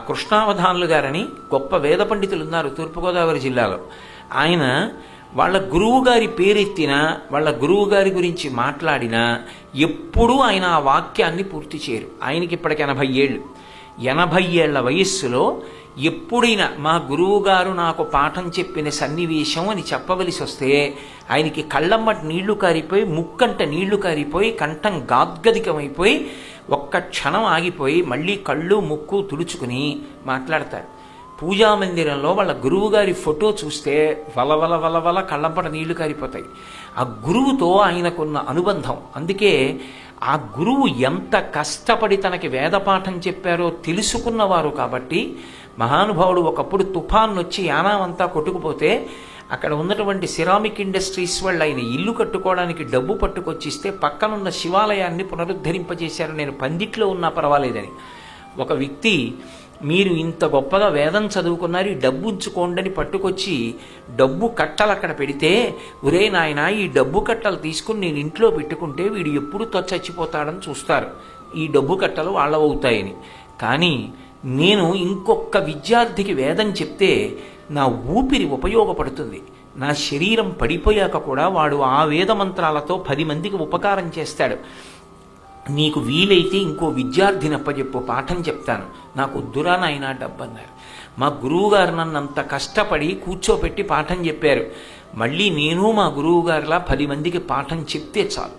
కృష్ణావధానులు గారని గొప్ప వేద పండితులు ఉన్నారు తూర్పుగోదావరి జిల్లాలో. ఆయన వాళ్ళ గురువు గారి పేరెత్తినా, వాళ్ళ గురువు గారి గురించి మాట్లాడినా ఎప్పుడూ ఆయన ఆ వాక్యాన్ని పూర్తి చేయరు. ఆయనకి ఇప్పటికి 80 ఏళ్ళు. 80 ఏళ్ల వయస్సులో ఎప్పుడైనా మా గురువుగారు నాకు పాఠం చెప్పిన సన్నివేశం అని చెప్పవలసి వస్తే ఆయనకి కళ్ళమ్మటి నీళ్లు కారిపోయి, ముక్కంట నీళ్లు కారిపోయి, కంఠం గాద్గదికమైపోయి ఒక్క క్షణం ఆగిపోయి మళ్ళీ కళ్ళు ముక్కు తుడుచుకుని మాట్లాడతారు. పూజామందిరంలో వాళ్ళ గురువుగారి ఫోటో చూస్తే వలవల వలవల కళ్ళంపట నీళ్లు కారిపోతాయి. ఆ గురువుతో ఆయనకున్న అనుబంధం. అందుకే ఆ గురువు ఎంత కష్టపడి తనకి వేదపాఠం చెప్పారో తెలుసుకున్నవారు కాబట్టి మహానుభావుడు ఒకప్పుడు తుఫాన్ వచ్చి యానామంతా కొట్టుకుపోతే అక్కడ ఉన్నటువంటి సిరామిక్ ఇండస్ట్రీస్ వాళ్ళు ఆయన ఇల్లు కట్టుకోవడానికి డబ్బు పట్టుకొచ్చిస్తే పక్కనున్న శివాలయాన్ని పునరుద్ధరింపజేశారు. నేను పందిట్లో ఉన్నా పర్వాలేదని. ఒక వ్యక్తి, మీరు ఇంత గొప్పగా వేదం చదువుకున్నారు, ఈ డబ్బు ఉంచుకోండి పట్టుకొచ్చి డబ్బు కట్టలు అక్కడ పెడితే, ఒరే నాయన ఈ డబ్బు కట్టలు తీసుకుని నేను ఇంట్లో పెట్టుకుంటే వీడు ఎప్పుడు చచ్చిపోతాడని చూస్తారు, ఈ డబ్బు కట్టలు వాళ్ళవవుతాయని. కానీ నేను ఇంకొక విద్యార్థికి వేదం చెప్తే నా ఊపిరి ఉపయోగపడుతుంది, నా శరీరం పడిపోయాక కూడా వాడు ఆ వేద మంత్రాలతో 10 మందికి ఉపకారం చేస్తాడు. నీకు వీలైతే ఇంకో విద్యార్థిని అప్పచెప్పు, పాఠం చెప్తాను, నాకు వద్దురా నాయనా డబ్బు అన్నారు. మా గురువుగారు నన్ను అంత కష్టపడి కూర్చోపెట్టి పాఠం చెప్పారు. మళ్ళీ నేను మా గురువుగారిలా 10 మందికి పాఠం చెప్తే చాలు.